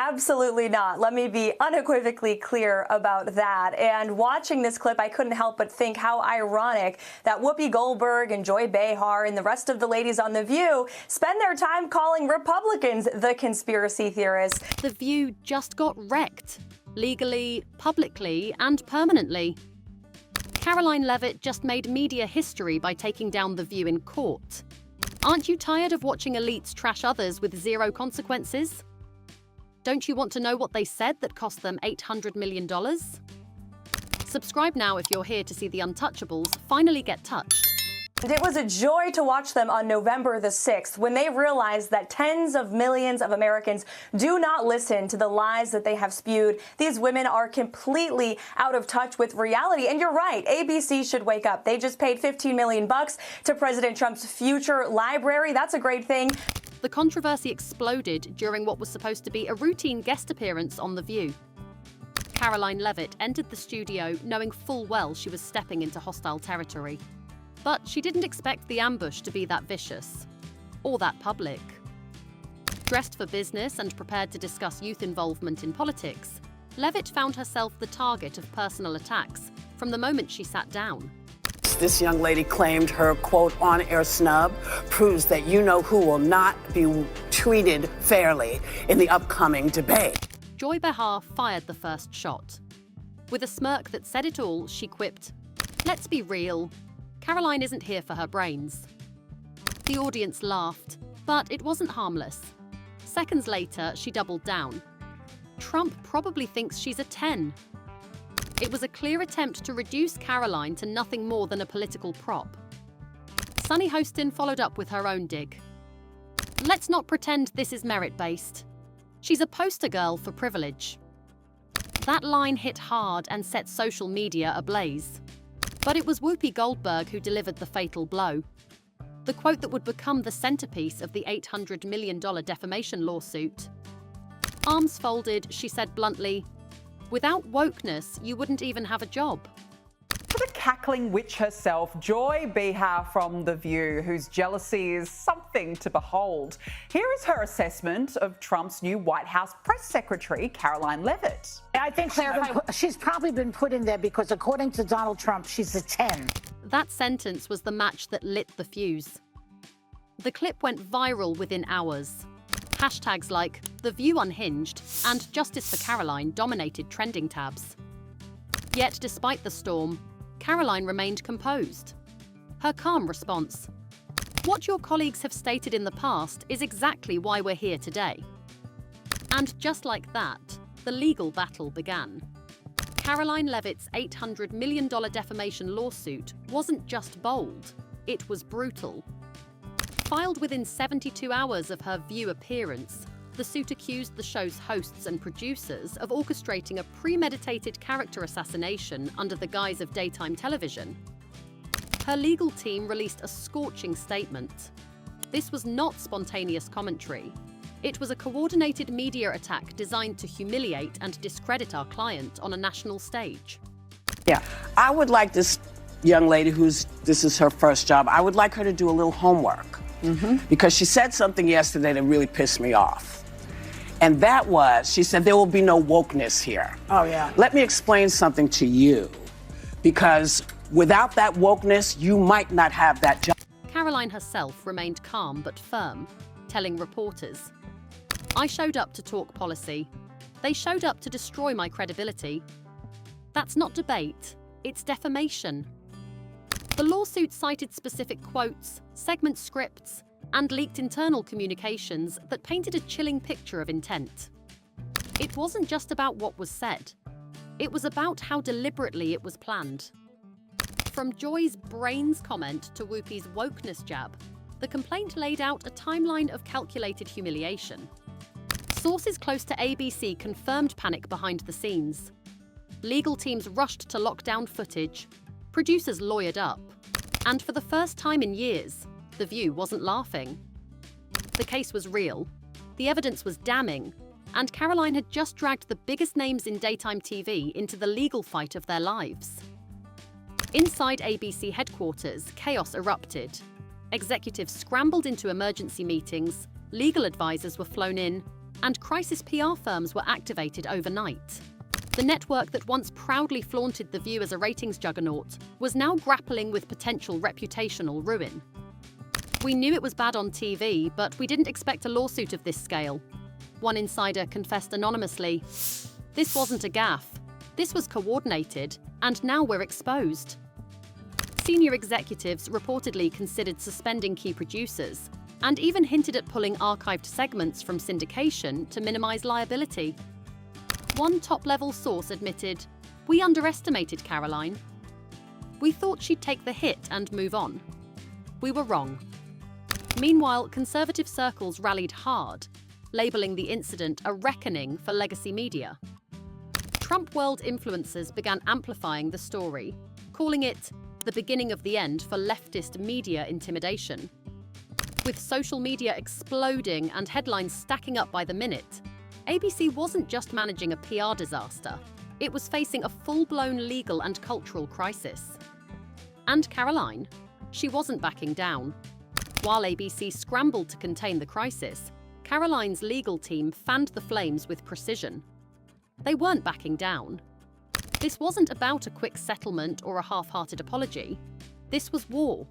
Absolutely not. Let me be unequivocally clear about that. And watching this clip, I couldn't help but think how ironic that Whoopi Goldberg and Joy Behar and the rest of the ladies on The View spend their time calling Republicans the conspiracy theorists. The View just got wrecked, legally, publicly, and permanently. Karoline Leavitt just made media history by taking down The View in court. Aren't you tired of watching elites trash others with zero consequences? Don't you want to know what they said that cost them $800 million? Subscribe now if you're here to see the untouchables finally get touched. And it was a joy to watch them on November the 6th when they realized that tens of millions of Americans do not listen to the lies that they have spewed. These women are completely out of touch with reality. And you're right, ABC should wake up. They just paid $15 million to President Trump's future library. That's a great thing. The controversy exploded during what was supposed to be a routine guest appearance on The View. Karoline Leavitt entered the studio knowing full well she was stepping into hostile territory. But she didn't expect the ambush to be that vicious, or that public. Dressed for business and prepared to discuss youth involvement in politics, Leavitt found herself the target of personal attacks from the moment she sat down. This young lady claimed her, quote, on-air snub proves that you know who will not be treated fairly in the upcoming debate. Joy Behar fired the first shot. With a smirk that said it all, she quipped, "Let's be real. Karoline isn't here for her brains." The audience laughed, but it wasn't harmless. Seconds later, she doubled down. Trump probably thinks she's a 10. It was a clear attempt to reduce Karoline to nothing more than a political prop. Sunny Hostin followed up with her own dig. "Let's not pretend this is merit-based. She's a poster girl for privilege." That line hit hard and set social media ablaze. But it was Whoopi Goldberg who delivered the fatal blow. The quote that would become the centerpiece of the $800 million defamation lawsuit. Arms folded, she said bluntly, "Without wokeness, you wouldn't even have a job." The cackling witch herself, Joy Behar from The View, whose jealousy is something to behold. Here is her assessment of Trump's new White House press secretary, Karoline Leavitt. I think she's probably been put in there because, according to Donald Trump, she's a 10. That sentence was the match that lit the fuse. The clip went viral within hours. Hashtags like The View Unhinged and Justice for Karoline dominated trending tabs. Yet, despite the storm, Karoline remained composed. Her calm response, "What your colleagues have stated in the past is exactly why we're here today." And just like that, the legal battle began. Karoline Leavitt's $800 million defamation lawsuit wasn't just bold, it was brutal. Filed within 72 hours of her View appearance, the suit accused the show's hosts and producers of orchestrating a premeditated character assassination under the guise of daytime television. Her legal team released a scorching statement. This was not spontaneous commentary. It was a coordinated media attack designed to humiliate and discredit our client on a national stage. Yeah, I would like this young lady this is her first job, I would like her to do a little homework. Because she said something yesterday that really pissed me off. And that was, she said, there will be no wokeness here. Oh, yeah. Let me explain something to you. Because without that wokeness, you might not have that job. Karoline herself remained calm but firm, telling reporters, "I showed up to talk policy. They showed up to destroy my credibility. That's not debate, it's defamation." The lawsuit cited specific quotes, segment scripts, and leaked internal communications that painted a chilling picture of intent. It wasn't just about what was said. It was about how deliberately it was planned. From Joy's brains comment to Whoopi's wokeness jab, the complaint laid out a timeline of calculated humiliation. Sources close to ABC confirmed panic behind the scenes. Legal teams rushed to lock down footage. Producers lawyered up. And for the first time in years, The View wasn't laughing. The case was real, the evidence was damning, and Karoline had just dragged the biggest names in daytime TV into the legal fight of their lives. Inside ABC headquarters, chaos erupted. Executives scrambled into emergency meetings, legal advisors were flown in, and crisis PR firms were activated overnight. The network that once proudly flaunted The View as a ratings juggernaut was now grappling with potential reputational ruin. We knew it was bad on TV, but we didn't expect a lawsuit of this scale. One insider confessed anonymously, "This wasn't a gaffe. This was coordinated, and now we're exposed." Senior executives reportedly considered suspending key producers and even hinted at pulling archived segments from syndication to minimize liability. One top-level source admitted, "We underestimated Karoline. We thought she'd take the hit and move on. We were wrong." Meanwhile, conservative circles rallied hard, labeling the incident a reckoning for legacy media. Trump world influencers began amplifying the story, calling it the beginning of the end for leftist media intimidation. With social media exploding and headlines stacking up by the minute, ABC wasn't just managing a PR disaster, it was facing a full-blown legal and cultural crisis. And Karoline? She wasn't backing down. While ABC scrambled to contain the crisis, Karoline's legal team fanned the flames with precision. They weren't backing down. This wasn't about a quick settlement or a half-hearted apology. This was war.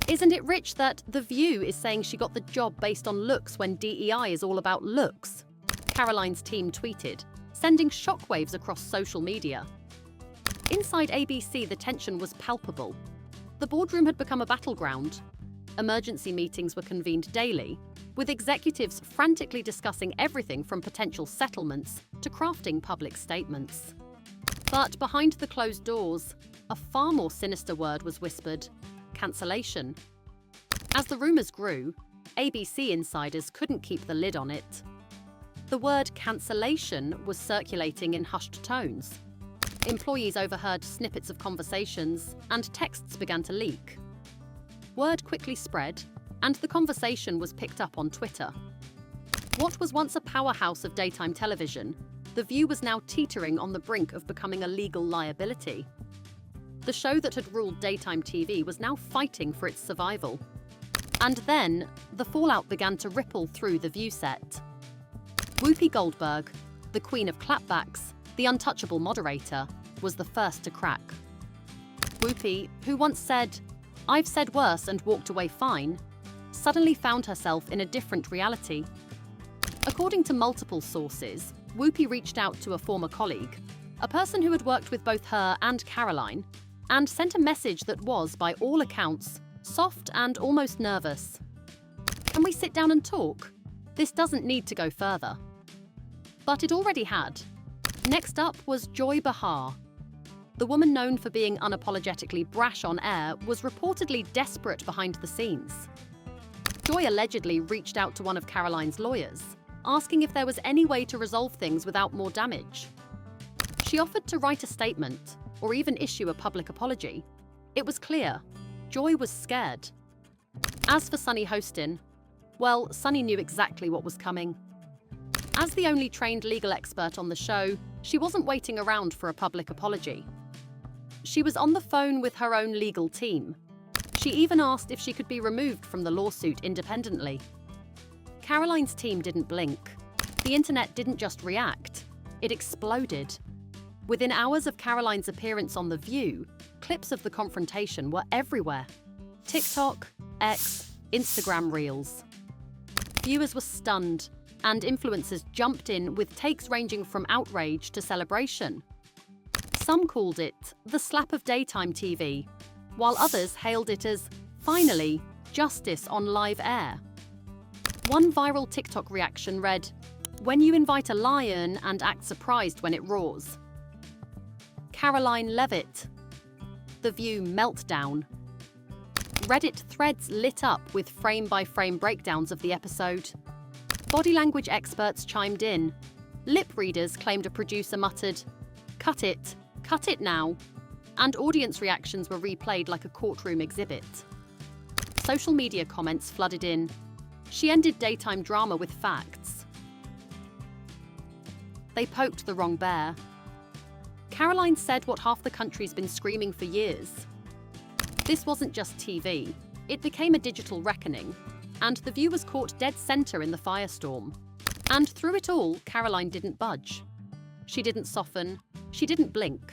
Isn't it rich that The View is saying she got the job based on looks when DEI is all about looks? Karoline's team tweeted, sending shockwaves across social media. Inside ABC, the tension was palpable. The boardroom had become a battleground. Emergency meetings were convened daily, with executives frantically discussing everything from potential settlements to crafting public statements. But behind the closed doors, a far more sinister word was whispered: cancellation. As the rumours grew, ABC insiders couldn't keep the lid on it. The word cancellation was circulating in hushed tones. Employees overheard snippets of conversations, and texts began to leak. Word quickly spread, and the conversation was picked up on Twitter. What was once a powerhouse of daytime television, The View was now teetering on the brink of becoming a legal liability. The show that had ruled daytime TV was now fighting for its survival. And then, the fallout began to ripple through the View set. Whoopi Goldberg, the queen of clapbacks, the untouchable moderator, was the first to crack. Whoopi, who once said, "I've said worse and walked away fine," suddenly found herself in a different reality. According to multiple sources, Whoopi reached out to a former colleague, a person who had worked with both her and Karoline, and sent a message that was, by all accounts, soft and almost nervous. "Can we sit down and talk? This doesn't need to go further." But it already had. Next up was Joy Behar. The woman known for being unapologetically brash on air was reportedly desperate behind the scenes. Joy allegedly reached out to one of Karoline's lawyers, asking if there was any way to resolve things without more damage. She offered to write a statement, or even issue a public apology. It was clear, Joy was scared. As for Sunny Hostin, well, Sunny knew exactly what was coming. As the only trained legal expert on the show, she wasn't waiting around for a public apology. She was on the phone with her own legal team. She even asked if she could be removed from the lawsuit independently. Karoline's team didn't blink. The internet didn't just react, it exploded. Within hours of Karoline's appearance on The View, clips of the confrontation were everywhere. TikTok, X, Instagram Reels. Viewers were stunned, and influencers jumped in with takes ranging from outrage to celebration. Some called it the slap of daytime TV, while others hailed it as, finally, justice on live air. One viral TikTok reaction read, "When you invite a lion and act surprised when it roars." Karoline Leavitt. The View meltdown. Reddit threads lit up with frame-by-frame breakdowns of the episode. Body language experts chimed in. Lip readers claimed a producer muttered, cut it now," and audience reactions were replayed like a courtroom exhibit. Social media comments flooded in. She ended daytime drama with facts. They poked the wrong bear. Karoline said what half the country's been screaming for years. This wasn't just TV, it became a digital reckoning, and The View was caught dead center in the firestorm. And through it all, Karoline didn't budge. She didn't soften. She didn't blink.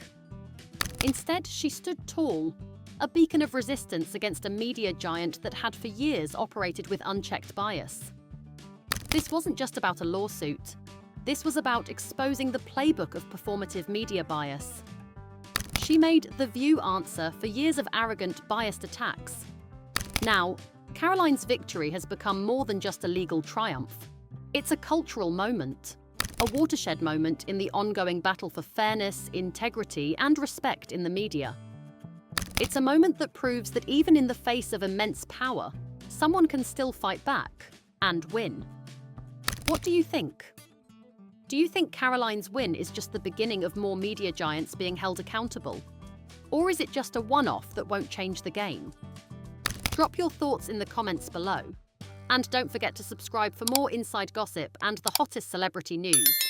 Instead, she stood tall, a beacon of resistance against a media giant that had for years operated with unchecked bias. This wasn't just about a lawsuit. This was about exposing the playbook of performative media bias. She made The View answer for years of arrogant, biased attacks. Now, Karoline's victory has become more than just a legal triumph. It's a cultural moment, a watershed moment in the ongoing battle for fairness, integrity, and respect in the media. It's a moment that proves that even in the face of immense power, someone can still fight back and win. What do you think? Do you think Karoline's win is just the beginning of more media giants being held accountable? Or is it just a one-off that won't change the game? Drop your thoughts in the comments below. And don't forget to subscribe for more inside gossip and the hottest celebrity news.